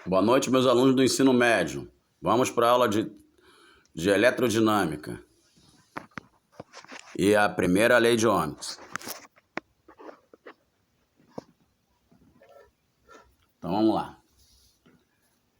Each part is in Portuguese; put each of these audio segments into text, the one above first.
Boa noite, meus alunos do ensino médio. Vamos para a aula de eletrodinâmica e a primeira lei de Ohms. Então vamos lá.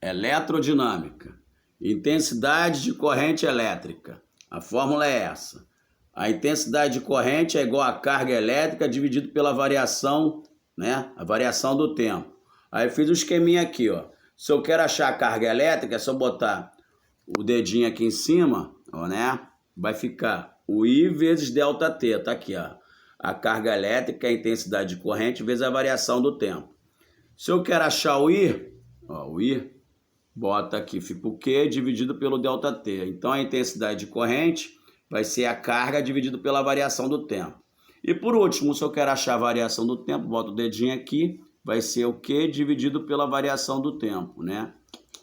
Eletrodinâmica. Intensidade de corrente elétrica. A fórmula é essa. A intensidade de corrente é igual à carga elétrica dividido pela variação, né? A variação do tempo. Aí eu fiz um esqueminha aqui, ó. Se eu quero achar a carga elétrica, é só botar o dedinho aqui em cima, ó, né? Vai ficar o I vezes ΔT, tá aqui, ó. A carga elétrica é a intensidade de corrente vezes a variação do tempo. Se eu quero achar o I, ó, o I, bota aqui, fica o Q dividido pelo ΔT. Então a intensidade de corrente vai ser a carga dividido pela variação do tempo. E por último, se eu quero achar a variação do tempo, boto o dedinho aqui, vai ser o Q dividido pela variação do tempo, né?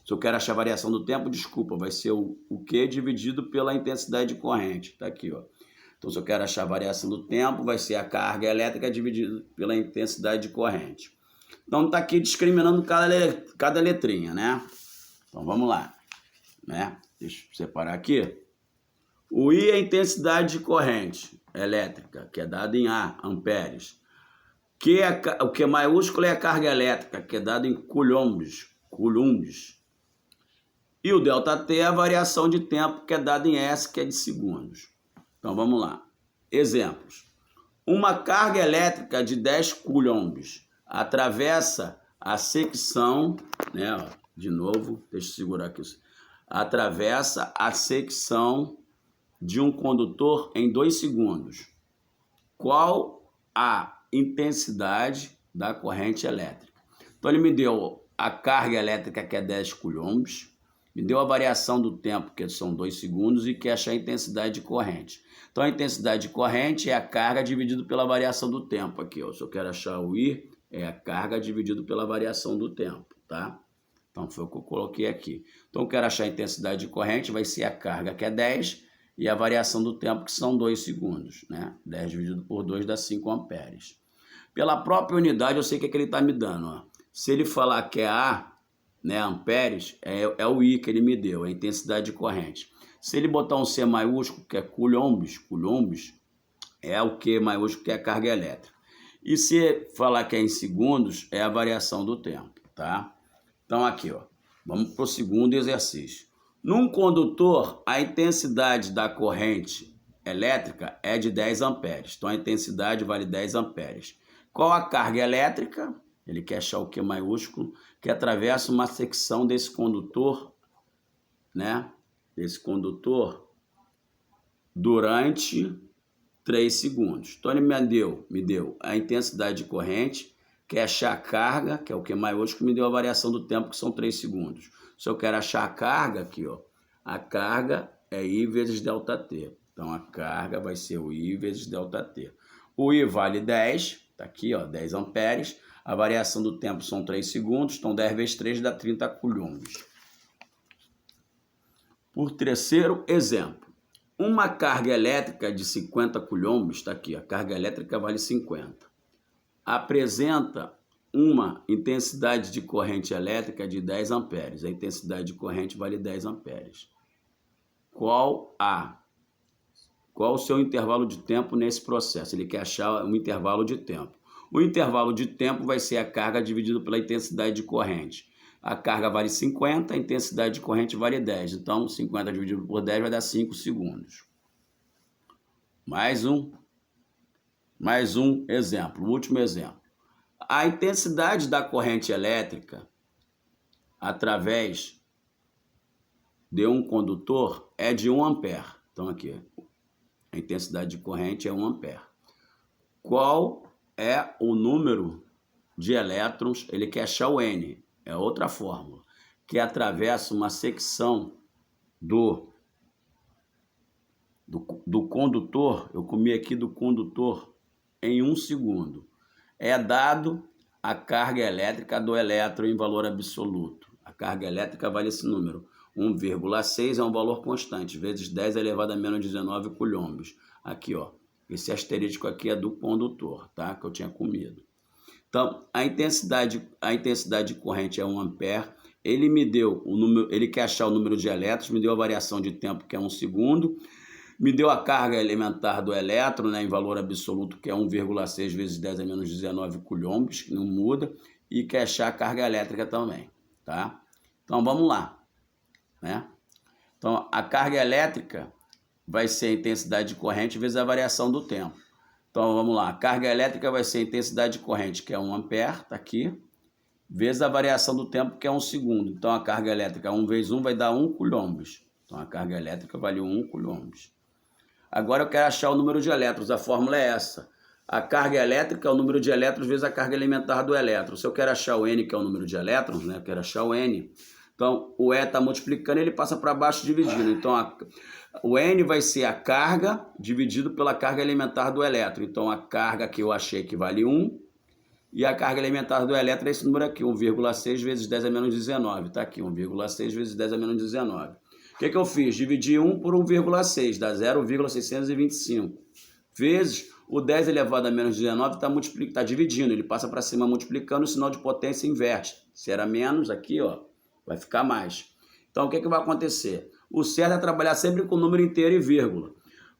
Se eu quero achar a variação do tempo, desculpa, vai ser o Q dividido pela intensidade de corrente. Tá aqui, ó. Então, se eu quero achar a variação do tempo, vai ser a carga elétrica dividida pela intensidade de corrente. Então, tá aqui discriminando cada letrinha, né? Então, vamos lá, né? Deixa eu separar aqui. O I é a intensidade de corrente elétrica, que é dada em A, amperes. O Q maiúsculo é a carga elétrica, que é dada em coulombs. E o ΔT é a variação de tempo, que é dada em S, que é de segundos. Então vamos lá. Exemplos. Uma carga elétrica de 10 coulombs atravessa a secção, né? Ó, de novo, deixa eu segurar aqui. Atravessa a secção de um condutor em 2 segundos. Qual a intensidade da corrente elétrica? Então ele me deu a carga elétrica, que é 10 coulombs, me deu a variação do tempo, que são 2 segundos, e quer achar a intensidade de corrente. Então a intensidade de corrente é a carga dividido pela variação do tempo aqui, ó. Se eu quero achar o I, é a carga dividido pela variação do tempo, tá? Então foi o que eu coloquei aqui. Então eu quero achar a intensidade de corrente, vai ser a carga, que é 10, e a variação do tempo, que são 2 segundos, né? 10 dividido por 2 dá 5 amperes. Pela própria unidade, eu sei o que ele está me dando, ó. Se ele falar que é A, né, amperes, é o I que ele me deu, a intensidade de corrente. Se ele botar um C maiúsculo, que é coulombs, é o Q maiúsculo, que é a carga elétrica. E se falar que é em segundos, é a variação do tempo, tá? Então aqui, ó, vamos para o segundo exercício. Num condutor, a intensidade da corrente elétrica é de 10 amperes. Então a intensidade vale 10 amperes. Qual a carga elétrica? Ele quer achar o Q maiúsculo, que atravessa uma secção desse condutor, né? Desse condutor durante 3 segundos. Então ele me deu a intensidade de corrente, quer achar a carga, que é o Q maiúsculo, me deu a variação do tempo, que são 3 segundos. Se eu quero achar a carga aqui, ó, a carga é I vezes ΔT. Então a carga vai ser o I vezes ΔT. O I vale 10, tá aqui, ó, 10 amperes. A variação do tempo são 3 segundos, então 10 vezes 3 dá 30 coulombs. Por terceiro exemplo, uma carga elétrica de 50 coulombs, está aqui, a carga elétrica vale 50, apresenta uma intensidade de corrente elétrica de 10 amperes. A intensidade de corrente vale 10 amperes. Qual o seu intervalo de tempo nesse processo? Ele quer achar um intervalo de tempo. O intervalo de tempo vai ser a carga dividido pela intensidade de corrente. A carga vale 50, a intensidade de corrente vale 10. Então, 50 dividido por 10 vai dar 5 segundos. Mais um exemplo, o último exemplo. A intensidade da corrente elétrica através de um condutor é de 1 ampere. Então, aqui, a intensidade de corrente é 1 ampere. Qual é o número de elétrons? Ele quer achar o N, é outra fórmula, que atravessa uma secção do condutor, eu comi aqui do condutor, em 1 segundo. É dado a carga elétrica do elétron em valor absoluto. A carga elétrica vale esse número. 1,6 é um valor constante, vezes 10 elevado a menos 19 coulombs. Aqui, ó. Esse asterístico aqui é do condutor, tá? Que eu tinha comido. Então, a intensidade de corrente é 1 ampere ele me deu o número, ele quer achar o número de elétrons, me deu a variação de tempo, que é 1 segundo, me deu a carga elementar do elétron, né, em valor absoluto, que é 1,6 vezes 10 a menos 19 coulombs, que não muda, e quer achar a carga elétrica também, tá? Então, vamos lá, né? Então, a carga elétrica vai ser a intensidade de corrente vezes a variação do tempo. Então, vamos lá, a carga elétrica vai ser a intensidade de corrente, que é 1 ampere, tá aqui, vezes a variação do tempo, que é 1 segundo. Então, a carga elétrica 1 vezes 1 vai dar 1 coulombs. Então, a carga elétrica vale 1 coulombs. Agora, eu quero achar o número de elétrons. A fórmula é essa. A carga elétrica é o número de elétrons vezes a carga elementar do elétron. Se eu quero achar o N, que é o número de elétrons, né? Eu quero achar o N. Então, o E está multiplicando e ele passa para baixo dividindo. Então, o N vai ser a carga dividido pela carga elementar do elétron. Então, a carga que eu achei que vale 1. E a carga elementar do elétron é esse número aqui, 1,6 vezes 10 a menos 19. Está aqui, 1,6 vezes 10 a menos 19. O que eu fiz? Dividi 1 por 1,6, dá 0,625. Vezes o 10 elevado a menos 19 está dividindo. Ele passa para cima multiplicando, o sinal de potência inverte. Se era menos, aqui ó, vai ficar mais. Então o que vai acontecer? O certo é trabalhar sempre com número inteiro e vírgula.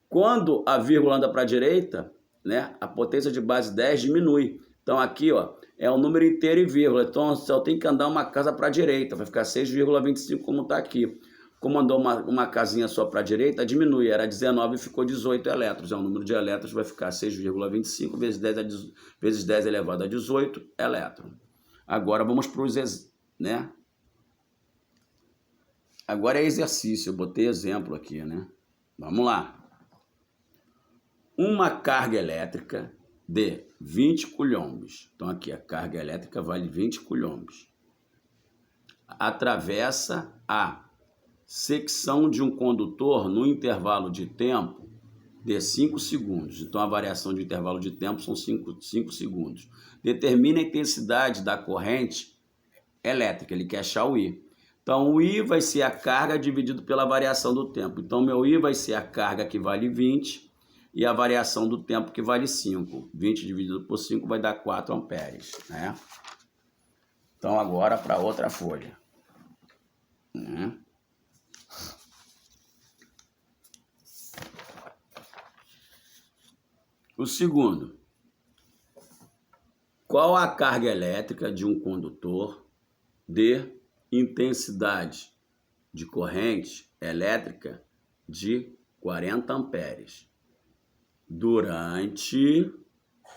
Quando a vírgula anda para a direita, né, a potência de base 10 diminui. Então aqui ó, é o número inteiro e vírgula, então só tem que andar uma casa para a direita, vai ficar 6,25 como está aqui. Como andou uma casinha só para a direita, diminui, era 19 e ficou 18 elétrons, o número de elétrons vai ficar 6,25 vezes 10 elevado a 18 elétrons. Agora vamos para os, né? Agora é exercício, eu botei exemplo aqui, né? Vamos lá. Uma carga elétrica de 20 coulombs. Então aqui a carga elétrica vale 20 coulombs. Atravessa a secção de um condutor no intervalo de tempo de 5 segundos. Então a variação de intervalo de tempo são 5 segundos. Determina a intensidade da corrente elétrica, ele quer achar o I. Então o I vai ser a carga dividido pela variação do tempo. Então meu I vai ser a carga que vale 20 e a variação do tempo que vale 5. 20 dividido por 5 vai dar 4 amperes, né? Então agora para outra folha. Né? O segundo. Qual a carga elétrica de um condutor de intensidade de corrente elétrica de 40 amperes durante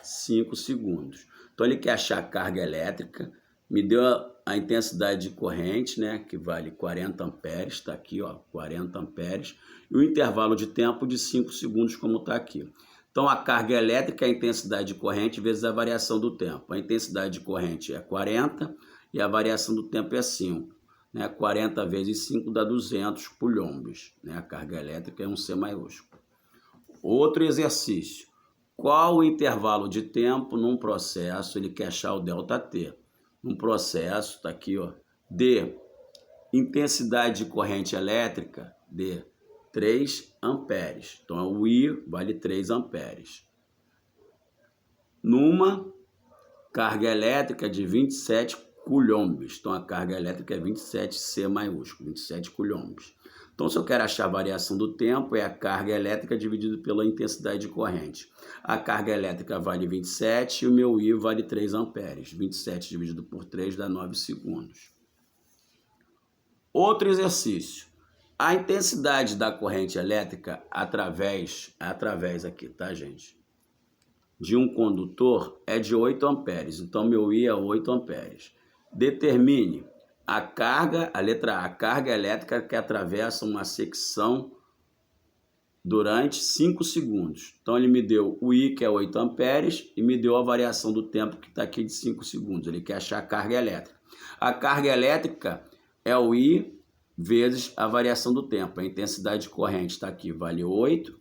5 segundos? Então ele quer achar a carga elétrica, me deu a intensidade de corrente, né, que vale 40 amperes, está aqui, ó, 40 amperes, e o intervalo de tempo de 5 segundos, como está aqui. Então, a carga elétrica é a intensidade de corrente vezes a variação do tempo. A intensidade de corrente é 40 e a variação do tempo é 5. Né? 40 vezes 5 dá 200 coulombs. Né? A carga elétrica é um C maiúsculo. Outro exercício. Qual o intervalo de tempo num processo, ele quer achar o ΔT, num processo, está aqui, ó, de intensidade de corrente elétrica de 3 amperes. Então, o I vale 3 amperes. Numa carga elétrica de 27 coulombs. Então, a carga elétrica é 27 C maiúsculo, 27 coulombs. Então, se eu quero achar a variação do tempo, é a carga elétrica dividido pela intensidade de corrente. A carga elétrica vale 27 e o meu I vale 3 amperes. 27 dividido por 3 dá 9 segundos. Outro exercício. A intensidade da corrente elétrica através aqui, tá, gente? De um condutor é de 8 amperes. Então, meu I é 8 amperes. Determine a carga, a letra A, a carga elétrica que atravessa uma secção durante 5 segundos. Então, ele me deu o I, que é 8 amperes, e me deu a variação do tempo que está aqui de 5 segundos. Ele quer achar a carga elétrica. A carga elétrica é o I vezes a variação do tempo. A intensidade de corrente está aqui, vale 8,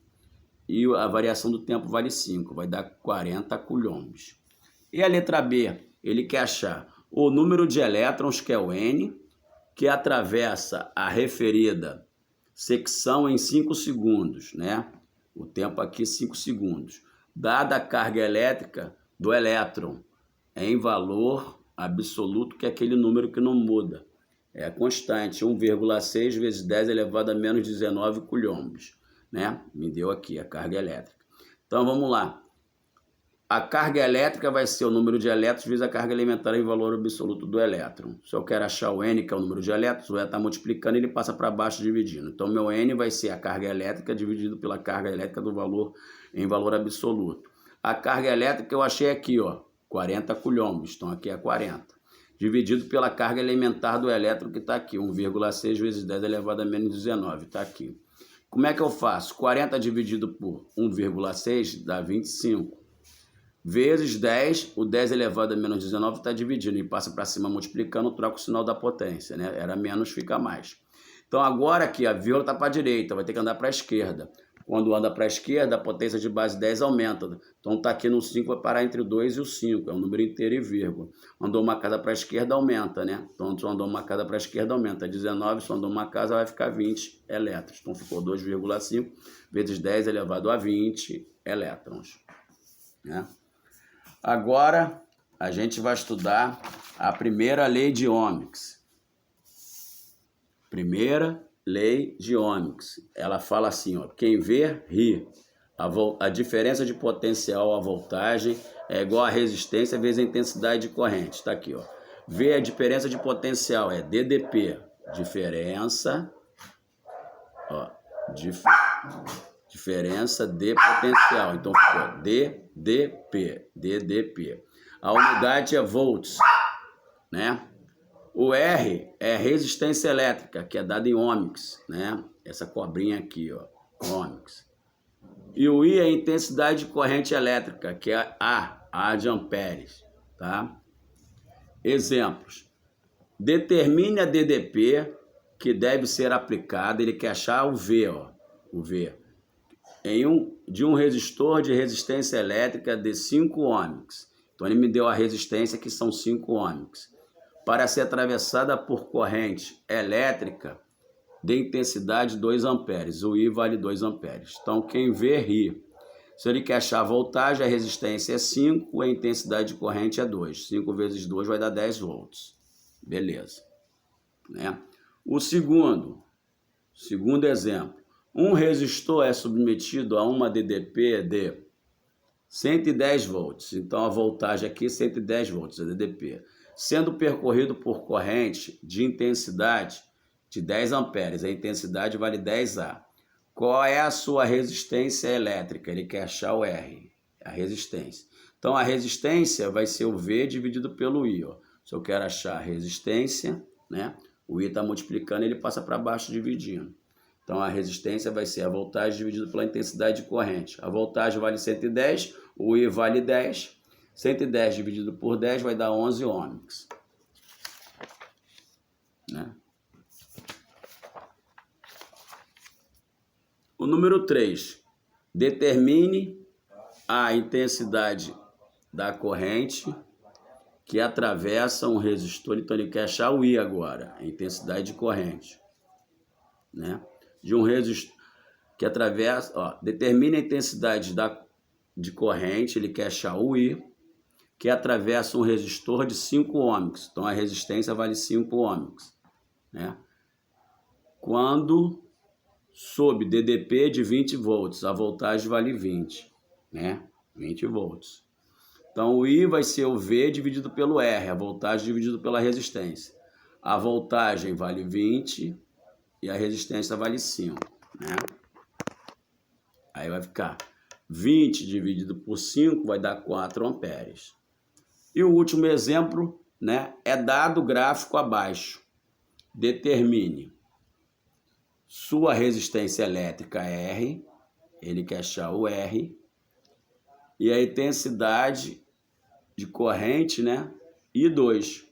e a variação do tempo vale 5, vai dar 40 coulombs. E a letra B, ele quer achar o número de elétrons, que é o N, que atravessa a referida secção em 5 segundos, né? O tempo aqui 5 segundos. Dada a carga elétrica do elétron em valor absoluto, que é aquele número que não muda. É constante, 1,6 vezes 10 elevado a menos 19 coulombs, né? Me deu aqui a carga elétrica. Então, vamos lá. A carga elétrica vai ser o número de elétrons vezes a carga elementar em valor absoluto do elétron. Se eu quero achar o N, que é o número de elétrons, o E está multiplicando e ele passa para baixo dividindo. Então, meu N vai ser a carga elétrica dividido pela carga elétrica do valor em valor absoluto. A carga elétrica eu achei aqui, ó, 40 coulombs. Então, aqui é 40. Dividido pela carga elementar do elétron que está aqui, 1,6 vezes 10 elevado a menos 19, está aqui. Como é que eu faço? 40 dividido por 1,6 dá 25. Vezes 10, o 10 elevado a menos 19 está dividindo e passa para cima multiplicando, troca o sinal da potência, né? Era menos, fica mais. Então agora aqui a vírgula está para a direita, vai ter que andar para a esquerda. Quando anda para a esquerda, a potência de base 10 aumenta. Então está aqui no 5, vai parar entre o 2 e o 5, é um número inteiro e vírgula. Andou uma casa para a esquerda, aumenta, né? Então se andou uma casa para a esquerda, aumenta 19, se andou uma casa, vai ficar 20 elétrons. Então ficou 2,5 vezes 10 elevado a 20 elétrons, né? Agora, a gente vai estudar a primeira lei de Ohms. Primeira lei de Ohms. Ela fala assim, ó, quem vê, ri. A diferença de potencial à voltagem é igual a resistência vezes a intensidade de corrente. Está aqui, ó. V, a diferença de potencial é DDP. Diferença, ó, diferença de potencial. Então ficou DDP. A unidade é volts, né? O R é resistência elétrica, que é dada em ohms, né? Essa cobrinha aqui, ó, ohms. E o I é intensidade de corrente elétrica, que é A de amperes, tá? Exemplos. Determine a DDP que deve ser aplicada, ele quer achar o V, ó, o V. De um resistor de resistência elétrica de 5 ohms. Então, ele me deu a resistência, que são 5 ohms. Para ser atravessada por corrente elétrica de intensidade 2 amperes. O I vale 2 amperes. Então, quem vê, ri. Se ele quer achar a voltagem, a resistência é 5, a intensidade de corrente é 2. 5 vezes 2 vai dar 10 volts. Beleza, né? O segundo exemplo. Um resistor é submetido a uma DDP de 110 volts. Então, a voltagem aqui é 110 volts, a DDP. Sendo percorrido por corrente de intensidade de 10 amperes. A intensidade vale 10A. Qual é a sua resistência elétrica? Ele quer achar o R, a resistência. Então, a resistência vai ser o V dividido pelo I. Ó. Se eu quero achar a resistência, né? O I está multiplicando, ele passa para baixo dividindo. Então, a resistência vai ser a voltagem dividida pela intensidade de corrente. A voltagem vale 110, o I vale 10. 110 dividido por 10 vai dar 11 ohms. Né? O número 3. Determine a intensidade da corrente que atravessa um resistor. Então, ele quer achar o I agora, a intensidade de corrente, né? De um resistor que atravessa, ó, determine a intensidade de corrente, ele quer achar o I, que atravessa um resistor de 5 ohms. Então, a resistência vale 5 ohms, né? Quando sob DDP de 20 volts, a voltagem vale 20, né? 20 volts. Então, o I vai ser o V dividido pelo R, a voltagem dividido pela resistência. A voltagem vale 20 e a resistência vale 5, né? Aí vai ficar 20 dividido por 5 vai dar 4 amperes. E o último exemplo, né, é dado gráfico abaixo. Determine sua resistência elétrica R, ele quer achar o R, e a intensidade de corrente, né, I2.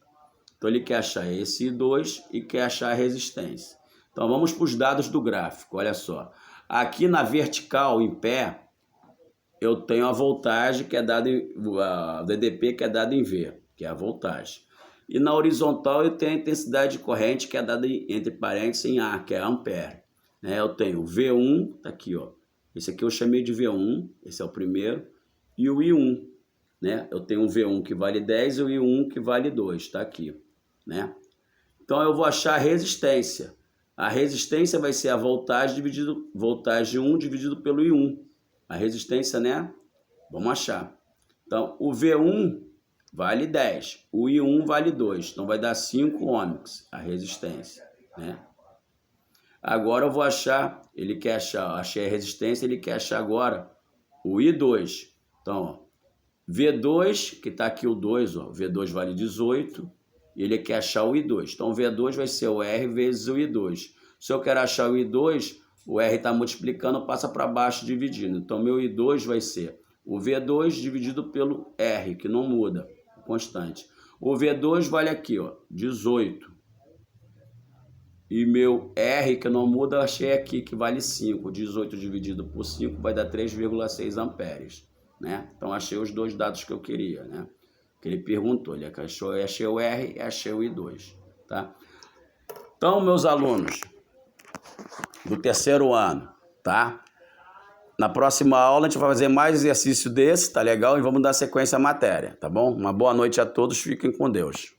Então, ele quer achar esse I2 e quer achar a resistência. Então, vamos para os dados do gráfico, olha só. Aqui na vertical, em pé, eu tenho a voltagem que é dada em a DDP que é dada em V, que é a voltagem. E na horizontal eu tenho a intensidade de corrente que é dada entre parênteses em A, que é ampere. Né? Eu tenho o V1, tá aqui, ó. Esse aqui eu chamei de V1, esse é o primeiro, e o I1, né? Eu tenho o V1 que vale 10 e o I1 que vale 2, tá aqui, né? Então eu vou achar a resistência. A resistência vai ser a voltagem 1 dividido pelo I1. A resistência, né? Vamos achar. Então, o V1 vale 10, o I1 vale 2. Então, vai dar 5 ohms a resistência, né? Agora eu vou achar, ele quer achar, achei a resistência, ele quer achar agora o I2. Então, ó, V2, que está aqui o 2, ó, V2 vale 18, e ele quer achar o I2. Então, o V2 vai ser o R vezes o I2. Se eu quero achar o I2, o R está multiplicando, passa para baixo dividindo. Então, meu I2 vai ser o V2 dividido pelo R, que não muda, constante. O V2 vale aqui, ó, 18. E meu R, que não muda, eu achei aqui que vale 5. 18 dividido por 5 vai dar 3,6 amperes, né? Então, achei os dois dados que eu queria, né? Que ele perguntou, ele achou, eu achei o R e achei o I2, tá? Então, meus alunos do terceiro ano, tá? Na próxima aula a gente vai fazer mais exercício desse, tá legal? E vamos dar sequência à matéria, tá bom? Uma boa noite a todos, fiquem com Deus.